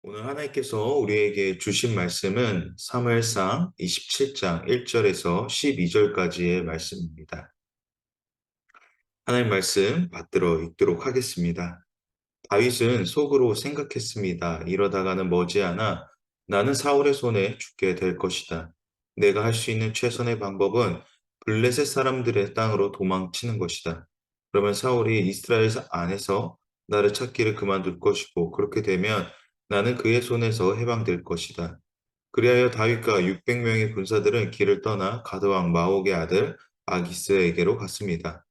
오늘 하나님께서 우리에게 주신 말씀은 사무엘상 27장 1절에서 12절까지의 말씀입니다. 하나님 말씀 받들어 읽도록 하겠습니다. 다윗은 속으로 생각했습니다. 이러다가는 머지않아 나는 사울의 손에 죽게 될 것이다. 내가 할 수 있는 최선의 방법은 블레셋 사람들의 땅으로 도망치는 것이다. 그러면 사울이 이스라엘 안에서 나를 찾기를 그만둘 것이고 그렇게 되면 나는 그의 손에서 해방될 것이다. 그리하여 다윗과 600명의 군사들은 길을 떠나 가드왕 마옥의 아들 아기스에게로 갔습니다.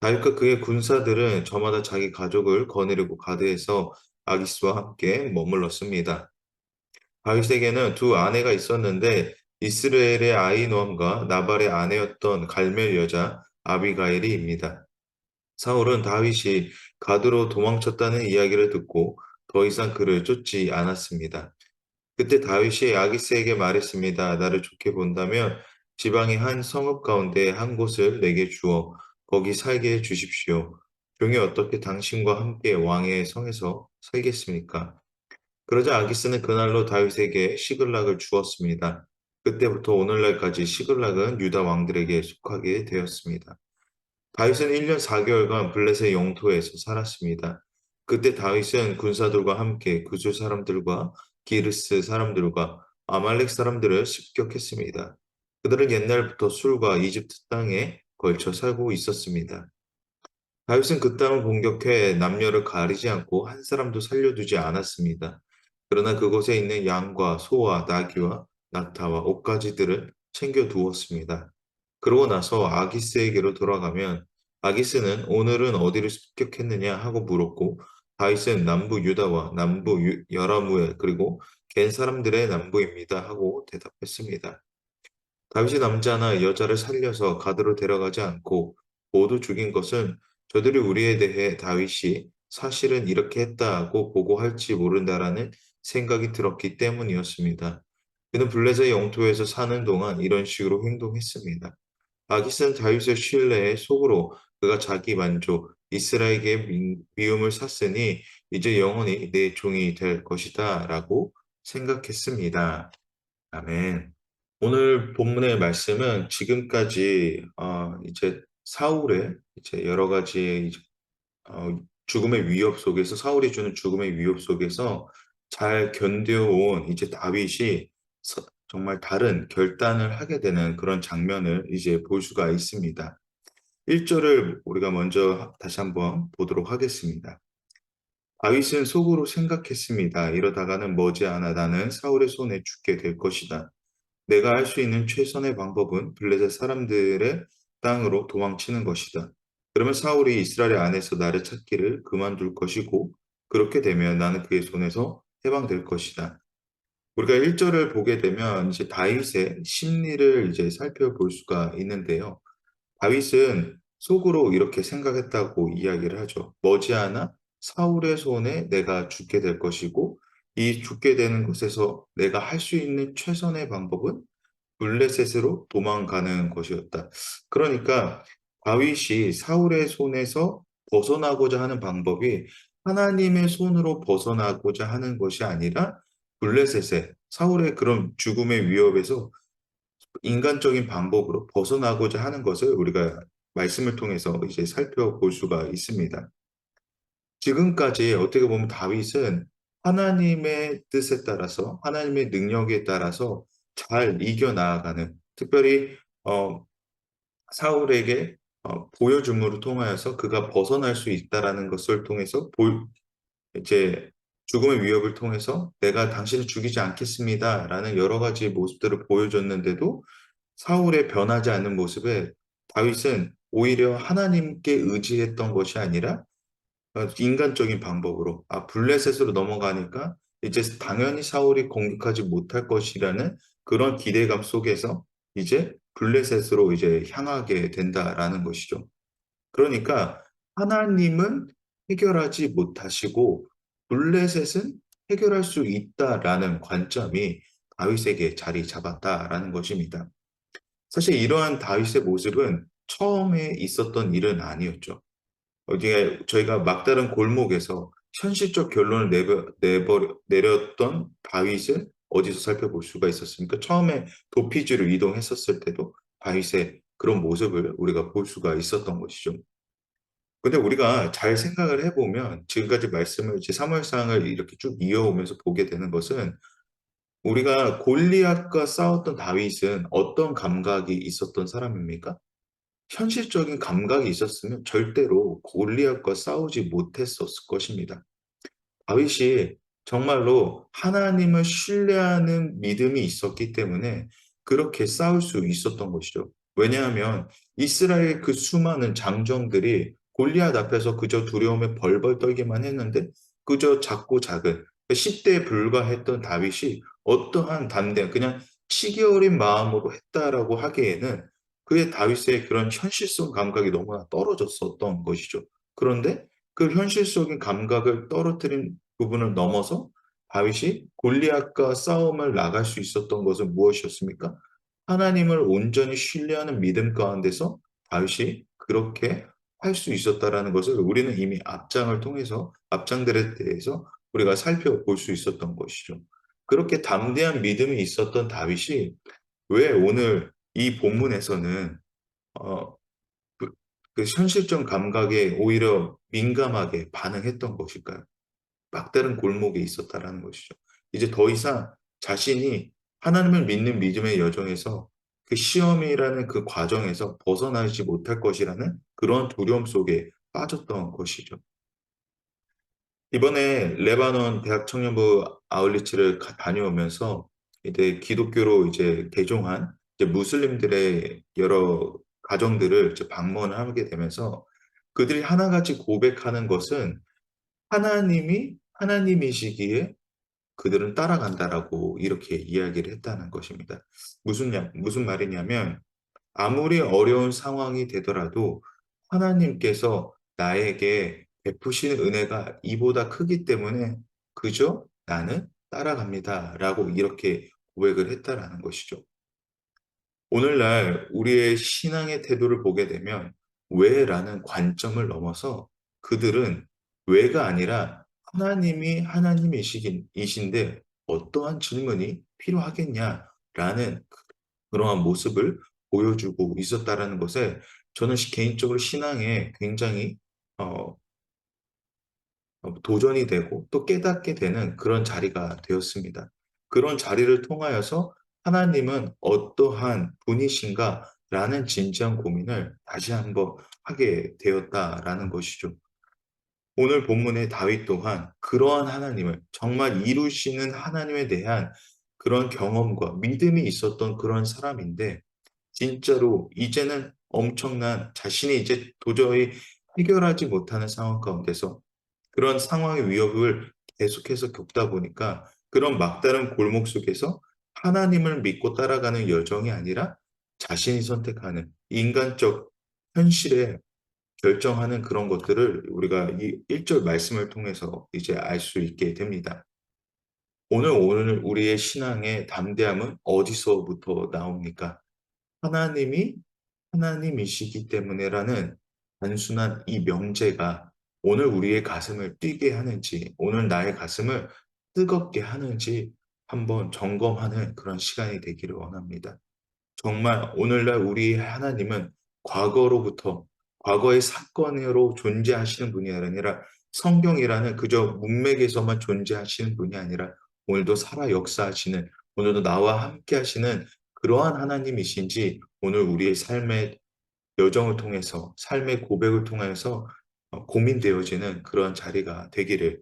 다윗과 그의 군사들은 저마다 자기 가족을 거느리고 가드에서 아기스와 함께 머물렀습니다. 다윗에게는 두 아내가 있었는데 이스라엘의 아히노암과 나발의 아내였던 갈멜 여자 아비가일이입니다. 사울은 다윗이 가드로 도망쳤다는 이야기를 듣고 더 이상 그를 쫓지 않았습니다. 그때 다윗이 아기스에게 말했습니다. 나를 좋게 본다면 지방의 한 성읍 가운데 한 곳을 내게 주어 거기 살게 해 주십시오. 종이 어떻게 당신과 함께 왕의 성에서 살겠습니까? 그러자 아기스는 그날로 다윗에게 시글락을 주었습니다. 그때부터 오늘날까지 시글락은 유다 왕들에게 속하게 되었습니다. 다윗은 1년 4개월간 블레셋 영토에서 살았습니다. 그때 다윗은 군사들과 함께 그주 사람들과 기르스 사람들과 아말렉 사람들을 습격했습니다. 그들은 옛날부터 술과 이집트 땅에 걸쳐 살고 있었습니다. 다윗은 그 땅을 공격해 남녀를 가리지 않고 한 사람도 살려두지 않았습니다. 그러나 그곳에 있는 양과 소와 나귀와 낙타와 옷가지들을 챙겨 두었습니다. 그러고 나서 아기스에게로 돌아가면 아기스는 오늘은 어디를 습격했느냐 하고 물었고 다윗은 남부 유다와 남부 여라무엘 그리고 겐 사람들의 남부입니다 하고 대답했습니다. 다윗이 남자나 여자를 살려서 가드로 데려가지 않고 모두 죽인 것은 저들이 우리에 대해 다윗이 사실은 이렇게 했다고 보고할지 모른다라는 생각이 들었기 때문이었습니다. 그는 블레셋 영토에서 사는 동안 이런 식으로 행동했습니다. 아기스는 다윗의 신뢰에 속으로 그가 자기 만족, 이스라엘에게 미움을 샀으니 이제 영원히 내 종이 될 것이다 라고 생각했습니다. 아멘. 오늘 본문의 말씀은 지금까지 이제 사울의 이제 여러 가지 이제 죽음의 위협 속에서 사울이 주는 죽음의 위협 속에서 잘 견뎌온 이제 다윗이 정말 다른 결단을 하게 되는 그런 장면을 이제 볼 수가 있습니다. 1절을 우리가 먼저 다시 한번 보도록 하겠습니다. 다윗은 속으로 생각했습니다. 이러다가는 머지않아 나는 사울의 손에 죽게 될 것이다. 내가 할 수 있는 최선의 방법은 블레셋 사람들의 땅으로 도망치는 것이다. 그러면 사울이 이스라엘 안에서 나를 찾기를 그만둘 것이고 그렇게 되면 나는 그의 손에서 해방될 것이다. 우리가 1절을 보게 되면 이제 다윗의 심리를 이제 살펴볼 수가 있는데요. 다윗은 속으로 이렇게 생각했다고 이야기를 하죠. 머지않아 사울의 손에 내가 죽게 될 것이고 이 죽게 되는 것에서 내가 할 수 있는 최선의 방법은 블레셋으로 도망가는 것이었다. 그러니까 다윗이 사울의 손에서 벗어나고자 하는 방법이 하나님의 손으로 벗어나고자 하는 것이 아니라 블레셋의 사울의 그런 죽음의 위협에서 인간적인 방법으로 벗어나고자 하는 것을 우리가 말씀을 통해서 이제 살펴볼 수가 있습니다. 지금까지 어떻게 보면 다윗은 하나님의 뜻에 따라서 하나님의 능력에 따라서 잘 이겨나가는 특별히 어 사울에게 보여줌으로 통하여서 그가 벗어날 수 있다라는 것을 통해서 이제 죽음의 위협을 통해서 "내가 당신을 죽이지 않겠습니다."라는 여러 가지 모습들을 보여줬는데도 사울의 변하지 않는 모습에 다윗은 오히려 하나님께 의지했던 것이 아니라 인간적인 방법으로 블레셋으로 넘어가니까 이제 당연히 사울이 공격하지 못할 것이라는 그런 기대감 속에서 이제 블레셋으로 이제 향하게 된다라는 것이죠. 그러니까 하나님은 해결하지 못하시고 블레셋은 해결할 수 있다라는 관점이 다윗에게 자리 잡았다라는 것입니다. 사실 이러한 다윗의 모습은 처음에 있었던 일은 아니었죠. 어디에 저희가 막다른 골목에서 현실적 결론을 내렸던 다윗을 어디서 살펴볼 수가 있었습니까? 처음에 도피지로 이동했었을 때도 다윗의 그런 모습을 우리가 볼 수가 있었던 것이죠. 근데 우리가 잘 생각을 해보면 지금까지 말씀을 이제 사무엘상을 이렇게 쭉 이어오면서 보게 되는 것은 우리가 골리앗과 싸웠던 다윗은 어떤 감각이 있었던 사람입니까? 현실적인 감각이 있었으면 절대로 골리앗과 싸우지 못했었을 것입니다. 다윗이 정말로 하나님을 신뢰하는 믿음이 있었기 때문에 그렇게 싸울 수 있었던 것이죠. 왜냐하면 이스라엘 그 수많은 장정들이 골리앗 앞에서 그저 두려움에 벌벌 떨기만 했는데 그저 작고 작은 10대에 불과했던 다윗이 어떠한 담대한 그냥 치기 어린 마음으로 했다라고 하기에는 그의 다윗의 그런 현실성 감각이 너무나 떨어졌었던 것이죠. 그런데 그 현실적인 감각을 떨어뜨린 부분을 넘어서 다윗이 골리앗과 싸움을 나갈 수 있었던 것은 무엇이었습니까? 하나님을 온전히 신뢰하는 믿음 가운데서 다윗이 그렇게 할 수 있었다라는 것을 우리는 이미 앞장을 통해서 앞장들에 대해서 우리가 살펴볼 수 있었던 것이죠. 그렇게 담대한 믿음이 있었던 다윗이 왜 오늘 이 본문에서는 어, 그, 그 현실적 감각에 오히려 민감하게 반응했던 것일까요? 막다른 골목에 있었다라는 것이죠. 이제 더 이상 자신이 하나님을 믿는 믿음의 여정에서 그 시험이라는 그 과정에서 벗어나지 못할 것이라는 그런 두려움 속에 빠졌던 것이죠. 이번에 레바논 대학 청년부 아울리치를 다녀오면서 이제 기독교로 이제 개종한 이제 무슬림들의 여러 가정들을 이제 방문하게 되면서 그들이 하나같이 고백하는 것은 하나님이 하나님이시기에 그들은 따라간다라고 이렇게 이야기를 했다는 것입니다. 무슨 말이냐면 아무리 어려운 상황이 되더라도 하나님께서 나에게 베푸시는 은혜가 이보다 크기 때문에 그저 나는 따라갑니다라고 이렇게 고백을 했다라는 것이죠. 오늘날 우리의 신앙의 태도를 보게 되면 왜라는 관점을 넘어서 그들은 왜가 아니라 하나님이 하나님이신데 어떠한 질문이 필요하겠냐라는 그러한 모습을 보여주고 있었다라는 것에 저는 개인적으로 신앙에 굉장히 어, 도전이 되고 또 깨닫게 되는 그런 자리가 되었습니다. 그런 자리를 통하여서 하나님은 어떠한 분이신가라는 진지한 고민을 다시 한번 하게 되었다라는 것이죠. 오늘 본문의 다윗 또한 그러한 하나님을 정말 이루시는 하나님에 대한 그런 경험과 믿음이 있었던 그런 사람인데 진짜로 이제는 엄청난 자신이 이제 도저히 해결하지 못하는 상황 가운데서 그런 상황의 위협을 계속해서 겪다 보니까 그런 막다른 골목 속에서 하나님을 믿고 따라가는 여정이 아니라 자신이 선택하는 인간적 현실에 결정하는 그런 것들을 우리가 이 1절 말씀을 통해서 이제 알 수 있게 됩니다. 오늘 우리의 신앙의 담대함은 어디서부터 나옵니까? 하나님이 하나님이시기 때문에라는 단순한 이 명제가 오늘 우리의 가슴을 뛰게 하는지, 오늘 나의 가슴을 뜨겁게 하는지 한번 점검하는 그런 시간이 되기를 원합니다. 정말 오늘날 우리 하나님은 과거로부터 과거의 사건으로 존재하시는 분이 아니라 성경이라는 그저 문맥에서만 존재하시는 분이 아니라 오늘도 살아 역사하시는 오늘도 나와 함께 하시는 그러한 하나님이신지 오늘 우리의 삶의 여정을 통해서 삶의 고백을 통해서 고민되어지는 그런 자리가 되기를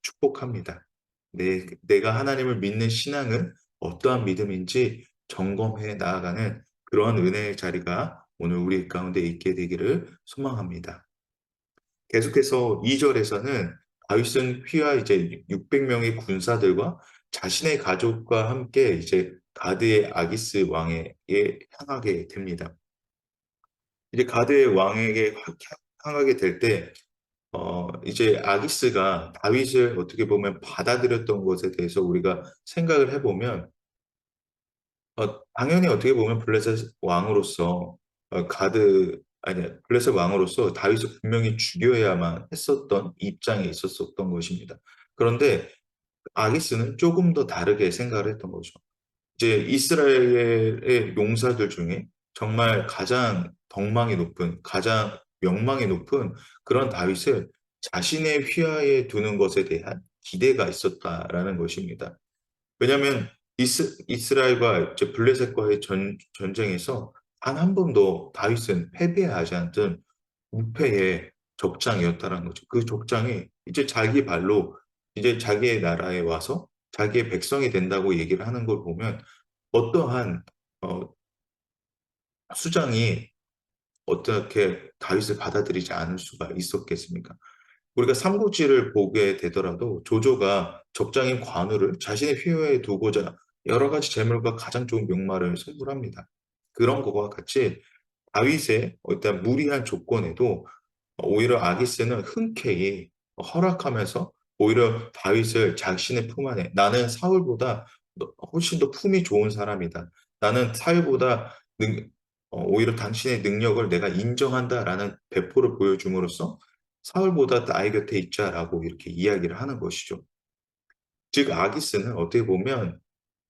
축복합니다. 내가 하나님을 믿는 신앙은 어떠한 믿음인지 점검해 나아가는 그런 은혜의 자리가 오늘 우리 가운데 있게 되기를 소망합니다. 계속해서 2절에서는 다윗은 휘하 이제 600명의 군사들과 자신의 가족과 함께 이제 가드의 아기스 왕에게 향하게 됩니다. 이제 가드의 왕에게 향하게 될 때, 이제 아기스가 다윗을 어떻게 보면 받아들였던 것에 대해서 우리가 생각을 해보면, 당연히 어떻게 보면 블레셋 왕으로서 가드 아니 블레셋 왕으로서 다윗을 분명히 죽여야만 했었던 입장에 있었었던 것입니다. 그런데 아기스는 조금 더 다르게 생각을 했던 거죠. 이제 이스라엘의 용사들 중에 정말 가장 덕망이 높은, 가장 명망이 높은 그런 다윗을 자신의 휘하에 두는 것에 대한 기대가 있었다라는 것입니다. 왜냐하면 이스라엘과 이제 블레셋과의 전쟁에서 단 한 번도 다윗은 패배하지 않던 무패의 적장이었다는 거죠. 그 적장이 이제 자기 발로 이제 자기의 나라에 와서 자기의 백성이 된다고 얘기를 하는 걸 보면 어떠한 어, 수장이 어떻게 다윗을 받아들이지 않을 수가 있었겠습니까? 우리가 삼국지를 보게 되더라도 조조가 적장인 관우를 자신의 휘하에 두고자 여러 가지 재물과 가장 좋은 명마를 선물합니다. 그런 것과 같이 다윗의 어떤 무리한 조건에도 오히려 아기스는 흔쾌히 허락하면서 오히려 다윗을 자신의 품 안에 나는 사울보다 훨씬 더 품이 좋은 사람이다. 나는 사울보다 오히려 당신의 능력을 내가 인정한다라는 배포를 보여줌으로써 사울보다 나의 곁에 있자라고 이렇게 이야기를 하는 것이죠. 즉 아기스는 어떻게 보면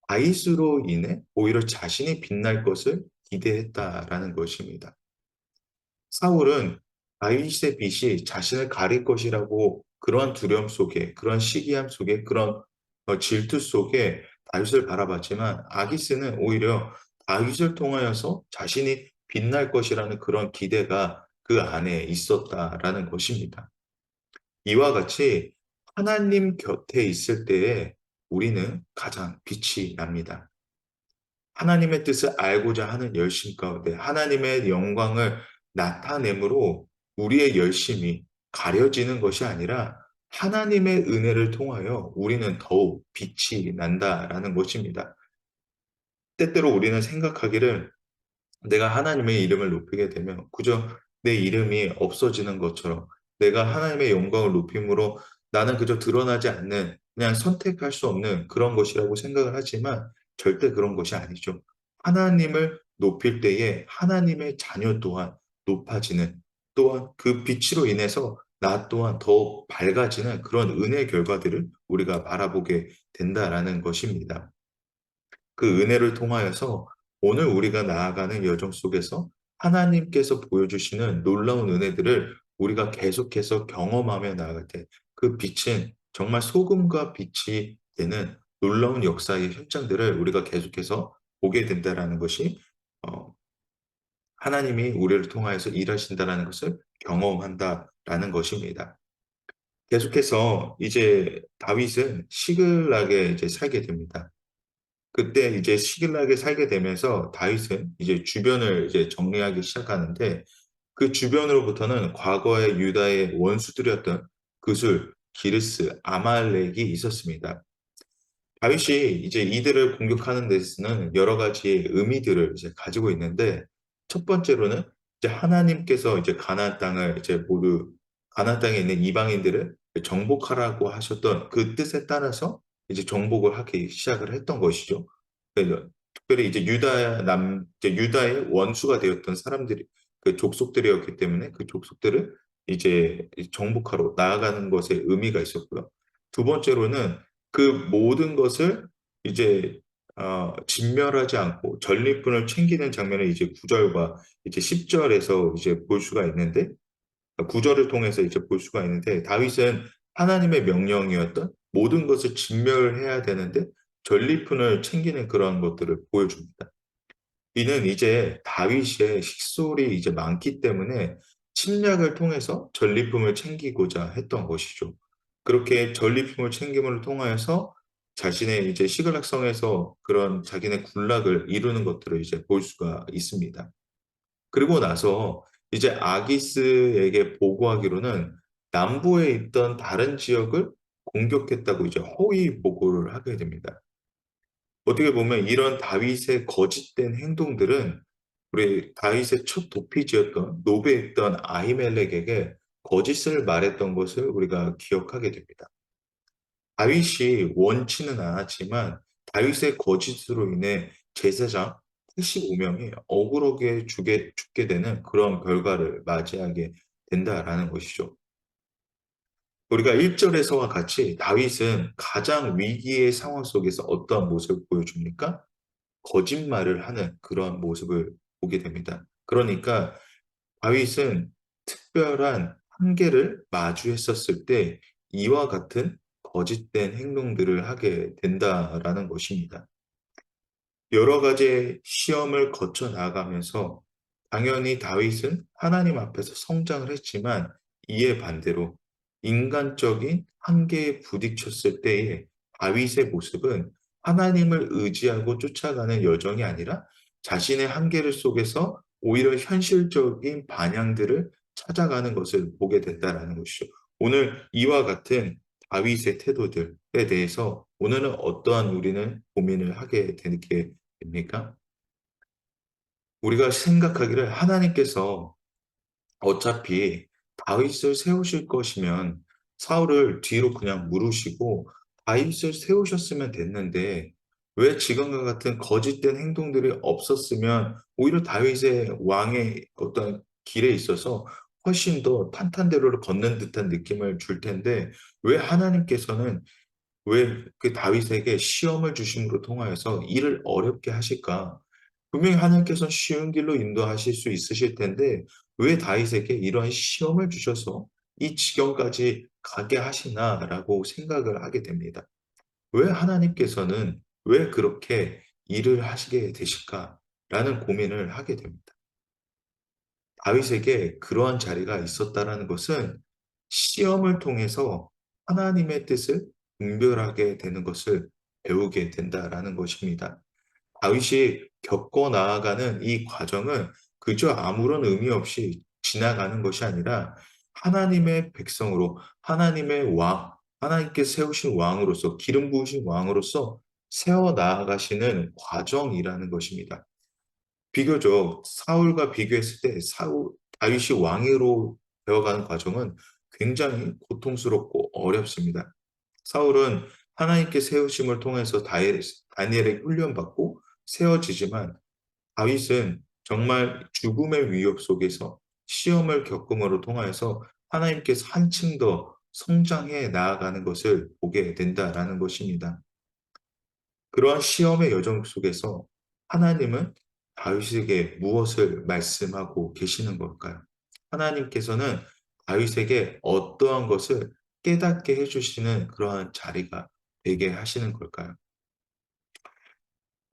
다윗으로 인해 오히려 자신이 빛날 것을 기대했다라는 것입니다. 사울은 다윗의 빛이 자신을 가릴 것이라고 그러한 두려움 속에, 그런 시기함 속에, 그런 질투 속에 다윗을 바라봤지만 아기스는 오히려 다윗을 통하여서 자신이 빛날 것이라는 그런 기대가 그 안에 있었다라는 것입니다. 이와 같이 하나님 곁에 있을 때에 우리는 가장 빛이 납니다. 하나님의 뜻을 알고자 하는 열심 가운데 하나님의 영광을 나타내므로 우리의 열심이 가려지는 것이 아니라 하나님의 은혜를 통하여 우리는 더욱 빛이 난다라는 것입니다. 때때로 우리는 생각하기를 내가 하나님의 이름을 높이게 되면 그저 내 이름이 없어지는 것처럼 내가 하나님의 영광을 높임으로 나는 그저 드러나지 않는 그냥 선택할 수 없는 그런 것이라고 생각을 하지만 절대 그런 것이 아니죠. 하나님을 높일 때에 하나님의 자녀 또한 높아지는 또한 그 빛으로 인해서 나 또한 더 밝아지는 그런 은혜 결과들을 우리가 바라보게 된다라는 것입니다. 그 은혜를 통하여서 오늘 우리가 나아가는 여정 속에서 하나님께서 보여주시는 놀라운 은혜들을 우리가 계속해서 경험하며 나아갈 때 그 빛은 정말 소금과 빛이 되는 놀라운 역사의 현장들을 우리가 계속해서 보게 된다라는 것이 어, 하나님이 우리를 통하여서 일하신다라는 것을 경험한다라는 것입니다. 계속해서 이제 다윗은 시글락에 이제 살게 됩니다. 그때 이제 시길락에 살게 되면서 다윗은 이제 주변을 이제 정리하기 시작하는데 그 주변으로부터는 과거의 유다의 원수들이었던 그술, 기르스, 아말렉이 있었습니다. 다윗이 이제 이들을 공격하는 데서는 여러 가지 의미들을 이제 가지고 있는데 첫 번째로는 이제 하나님께서 이제 가나안 땅을 이제 모두 가나안 땅에 있는 이방인들을 정복하라고 하셨던 그 뜻에 따라서 이제 정복을 하기 시작을 했던 것이죠. 그래서 특별히 이제 이제 유다의 원수가 되었던 사람들이 그 족속들이었기 때문에 그 족속들을 이제 정복하러 나아가는 것에 의미가 있었고요. 두 번째로는 그 모든 것을 이제 진멸하지 않고 전리품을 챙기는 장면을 이제 9절과 이제 10절에서 이제 볼 수가 있는데 9절을 통해서 이제 볼 수가 있는데 다윗은 하나님의 명령이었던 모든 것을 진멸해야 되는데 전리품을 챙기는 그런 것들을 보여줍니다. 이는 이제 다윗의 식솔이 이제 많기 때문에 침략을 통해서 전리품을 챙기고자 했던 것이죠. 그렇게 전리품을 챙김을 통하여서 자신의 이제 시글락성에서 그런 자기네 군락을 이루는 것들을 이제 볼 수가 있습니다. 그리고 나서 이제 아기스에게 보고하기로는 남부에 있던 다른 지역을 공격했다고 이제 허위 보고를 하게 됩니다. 어떻게 보면 이런 다윗의 거짓된 행동들은 우리 다윗의 첫 도피지였던 노베했던 아히멜렉에게 거짓을 말했던 것을 우리가 기억하게 됩니다. 다윗이 원치는 않았지만 다윗의 거짓으로 인해 제사장 85명이 억울하게 죽게 되는 그런 결과를 맞이하게 된다라는 것이죠. 우리가 1 절에서와 같이 다윗은 가장 위기의 상황 속에서 어떠한 모습을 보여줍니까? 거짓말을 하는 그러한 모습을 보게 됩니다. 그러니까 다윗은 특별한 한계를 마주했었을 때 이와 같은 거짓된 행동들을 하게 된다라는 것입니다. 여러 가지의 시험을 거쳐 나아가면서 당연히 다윗은 하나님 앞에서 성장을 했지만 이에 반대로 인간적인 한계에 부딪혔을 때의 다윗의 모습은 하나님을 의지하고 쫓아가는 여정이 아니라 자신의 한계를 속에서 오히려 현실적인 방향들을 찾아가는 것을 보게 된다라는 것이죠. 오늘 이와 같은 다윗의 태도들에 대해서 오늘은 어떠한 우리는 고민을 하게 되게 됩니까? 우리가 생각하기를 하나님께서 어차피 다윗을 세우실 것이면 사울을 뒤로 그냥 물으시고 다윗을 세우셨으면 됐는데 왜 지금과 같은 거짓된 행동들이 없었으면 오히려 다윗의 왕의 어떤 길에 있어서 훨씬 더 탄탄대로를 걷는 듯한 느낌을 줄 텐데 왜 하나님께서는 왜 그 다윗에게 시험을 주심으로 통하여서 일을 어렵게 하실까? 분명히 하나님께서는 쉬운 길로 인도하실 수 있으실 텐데 왜 다윗에게 이러한 시험을 주셔서 이 지경까지 가게 하시나라고 생각을 하게 됩니다. 왜 하나님께서는 왜 그렇게 일을 하시게 되실까라는 고민을 하게 됩니다. 다윗에게 그러한 자리가 있었다라는 것은 시험을 통해서 하나님의 뜻을 분별하게 되는 것을 배우게 된다라는 것입니다. 다윗이 겪어 나아가는 이 과정은 그저 아무런 의미 없이 지나가는 것이 아니라 하나님의 백성으로 하나님의 왕, 하나님께서 세우신 왕으로서 기름 부으신 왕으로서 세워 나아가시는 과정이라는 것입니다. 비교적 사울과 비교했을 때 사울 다윗이 왕으로 되어가는 과정은 굉장히 고통스럽고 어렵습니다. 사울은 하나님께 세우심을 통해서 다니엘에게 훈련받고 세워지지만 다윗은 정말 죽음의 위협 속에서 시험을 겪음으로 통하여서 하나님께서 한층 더 성장해 나아가는 것을 보게 된다라는 것입니다. 그러한 시험의 여정 속에서 하나님은 다윗에게 무엇을 말씀하고 계시는 걸까요? 하나님께서는 다윗에게 어떠한 것을 깨닫게 해 주시는 그러한 자리가 되게 하시는 걸까요?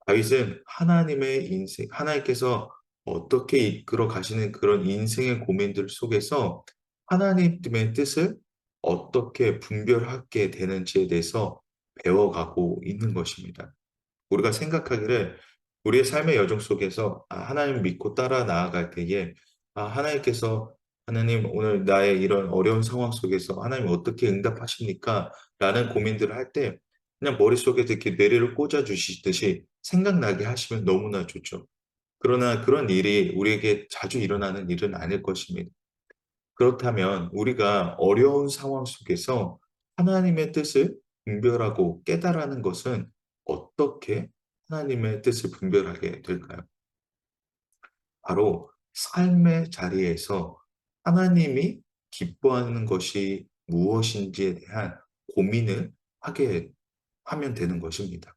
다윗은 하나님의 인생 하나님께서 어떻게 이끌어 가시는 그런 인생의 고민들 속에서 하나님의 뜻을 어떻게 분별하게 되는지에 대해서 배워가고 있는 것입니다. 우리가 생각하기를 우리의 삶의 여정 속에서 하나님을 믿고 따라 나아갈 때에 하나님께서 '하나님 오늘 나의 이런 어려운 상황 속에서 하나님 어떻게 응답하십니까?' 라는 고민들을 할 때 그냥 머릿속에 이렇게 뇌리를 꽂아 주시듯이 생각나게 하시면 너무나 좋죠. 그러나 그런 일이 우리에게 자주 일어나는 일은 아닐 것입니다. 그렇다면 우리가 어려운 상황 속에서 하나님의 뜻을 분별하고 깨달아는 것은 어떻게 하나님의 뜻을 분별하게 될까요? 바로 삶의 자리에서 하나님이 기뻐하는 것이 무엇인지에 대한 고민을 하게 하면 되는 것입니다.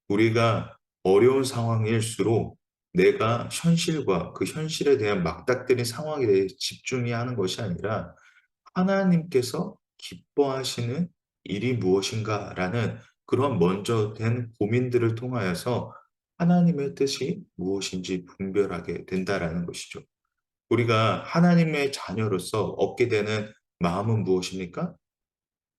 우리가 어려운 상황일수록 내가 현실과 그 현실에 대한 맞닥뜨린 상황에 대해 집중이 하는 것이 아니라 '하나님께서 기뻐하시는 일이 무엇인가.'라는 그런 먼저 된 고민들을 통하여서 하나님의 뜻이 무엇인지 분별하게 된다라는 것이죠. 우리가 하나님의 자녀로서 얻게 되는 마음은 무엇입니까?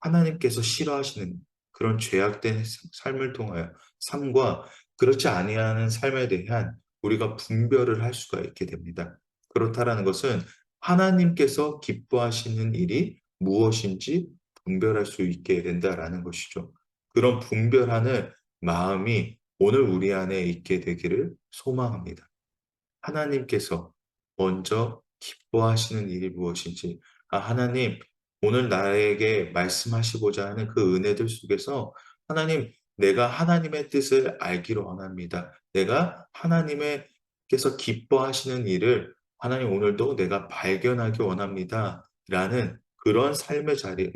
하나님께서 싫어하시는 그런 죄악된 삶을 통하여 삶과 그렇지 아니하는 삶에 대한 우리가 분별을 할 수가 있게 됩니다. 그렇다라는 것은 하나님께서 기뻐하시는 일이 무엇인지 분별할 수 있게 된다라는 것이죠. 그런 분별하는 마음이 오늘 우리 안에 있게 되기를 소망합니다. 하나님께서 먼저 기뻐하시는 일이 무엇인지, 하나님, 오늘 나에게 말씀하시고자 하는 그 은혜들 속에서 하나님, 내가 하나님의 뜻을 알기를 원합니다. 내가 하나님의 께서 기뻐하시는 일을 하나님 오늘도 내가 발견하기 원합니다. 라는 그런 삶의 자리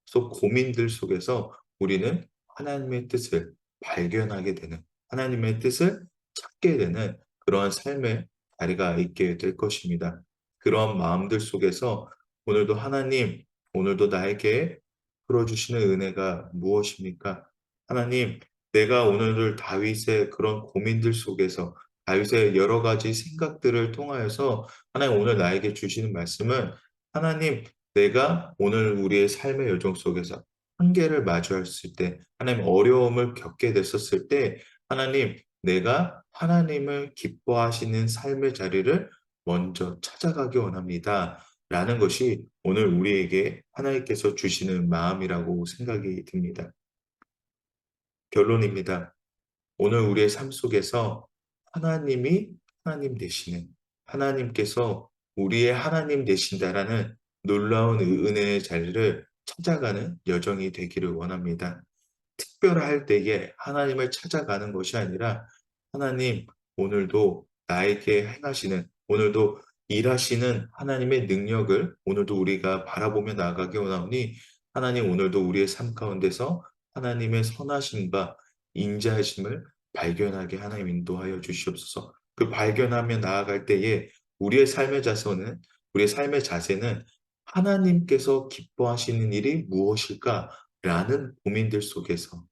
속 고민들 속에서 우리는 하나님의 뜻을 발견하게 되는, 하나님의 뜻을 찾게 되는 그러한 삶의 자리가 있게 될 것입니다. 그런 마음들 속에서 오늘도 하나님, 오늘도 나에게 풀어주시는 은혜가 무엇입니까? 하나님, 내가 오늘을 다윗의 그런 고민들 속에서 다윗의 여러 가지 생각들을 통하여서 하나님 오늘 나에게 주시는 말씀은 하나님, 내가 오늘 우리의 삶의 여정 속에서 한계를 마주했을 때, 하나님 어려움을 겪게 됐었을 때, 하나님, 내가 하나님을 기뻐하시는 삶의 자리를 먼저 찾아가기 원합니다. 라는 것이 오늘 우리에게 하나님께서 주시는 마음이라고 생각이 듭니다. 결론입니다. 오늘 우리의 삶 속에서 하나님이 하나님 되시는, 하나님께서 우리의 하나님 되신다라는 놀라운 은혜의 자리를 찾아가는 여정이 되기를 원합니다. 특별할 때에 하나님을 찾아가는 것이 아니라 하나님 오늘도 나에게 행하시는, 오늘도 일하시는 하나님의 능력을 오늘도 우리가 바라보며 나아가기 원하오니 하나님 오늘도 우리의 삶 가운데서 하나님의 선하심과 인자하심을 발견하게 하나님 인도하여 주시옵소서. 그 발견하며 나아갈 때에 우리의 삶의 자세는 우리의 삶의 자세는 '하나님께서 기뻐하시는 일이 무엇일까?'라는 고민들 속에서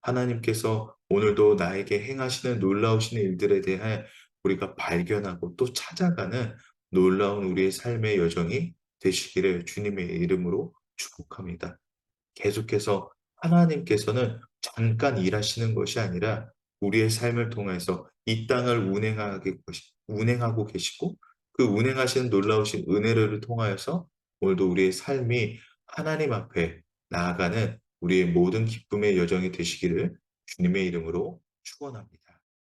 하나님께서 오늘도 나에게 행하시는 놀라우신 일들에 대해 우리가 발견하고 또 찾아가는 놀라운 우리의 삶의 여정이 되시기를 주님의 이름으로 축복합니다. 계속해서 하나님께서는 잠깐 일하시는 것이 아니라 우리의 삶을 통해서 이 땅을 운행하고 계시고 그 운행하시는 놀라우신 은혜를 통하여서 오늘도 우리의 삶이 하나님 앞에 나아가는 우리의 모든 기쁨의 여정이 되시기를 주님의 이름으로 축원합니다.